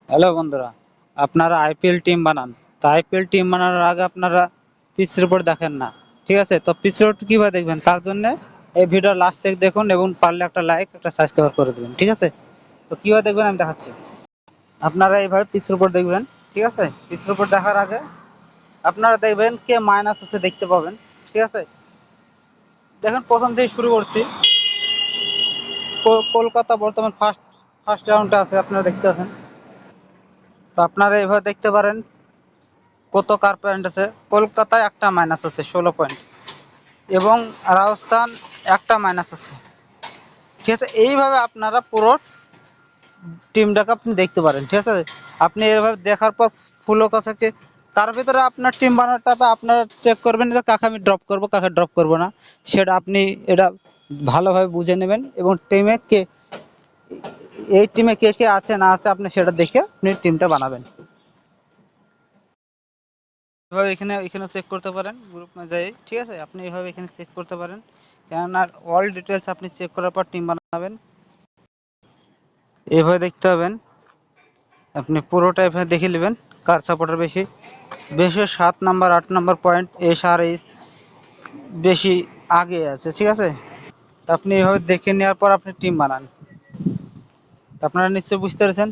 Hello বন্ধুরা, আপনারা IPL team বানান। তো আইপিএল টিম বানানোর আগে আপনারা পিচ রিপোর্ট দেখেন না, ঠিক আছে? তো পিচ রিপোর্ট কিভাবে দেখবেন তার জন্য এই ভিডিও লাস্ট থেকে দেখুন এবং পারলে একটা লাইক একটা সাবস্ক্রাইব করে দেবেন, ঠিক আছে? তো কিভাবে দেখবেন আমি দেখাচ্ছি। আপনারা এইভাবে পিচ রিপোর্ট দেখবেন, ঠিক আছে? পিচ রিপোর্ট দেখার আগে আপনারা দেখবেন কে মাইনাস আছে দেখতে পাবেন, ঠিক আছে? দেখেন প্রথম থেকে শুরু করছি। কলকাতা বর্তমান ফার্স্ট ফার্স্ট রাউন্ডে আছে, আপনারা দেখতে আছেন। তো আপনারা এইভাবে দেখতে পারেন কত কার পয়েন্ট আছে। কলকাতায় একটা মাইনাস আছে 16 পয়েন্ট এবং রাজস্থান একটা মাইনাস আছে, ঠিক আছে? এইভাবে আপনারা পুরো টিমটাকে আপনি দেখতে পারেন, ঠিক আছে? আপনি এইভাবে দেখার পর ফুল কথাকে তার ভিতরে আপনার টিম বানানোটা আপনারা চেক করবেন যে কাকে আমি ড্রপ করব কাকে ড্রপ করব না, সেটা আপনি এটা ভালোভাবে বুঝে নেবেন এবং টিমে কে এই টিমে কে কে আছে না আছে আপনি সেটা দেখে আপনি টিমটা বানাবেন। এভাবে এখানে এখানে চেক করতে পারেন গ্রুপ অনুযায়ী, ঠিক আছে? আপনি এইভাবে এখানে চেক করতে পারেন, কেননা অল ডিটেলস আপনি চেক করার পর টিম বানাবেন। এইভাবে দেখতে হবেন, আপনি পুরোটা এখানে দেখে নেবেন কার সাপোর্টার বেশি। বেশি 7 নাম্বার 8 নাম্বার পয়েন্ট এস আর এস বেশি আগে আছে, ঠিক আছে? আপনি এইভাবে দেখে নেওয়ার পর আপনি টিম বানান। আপনারা নিশ্চয়ই বুঝতে পেরেছেন।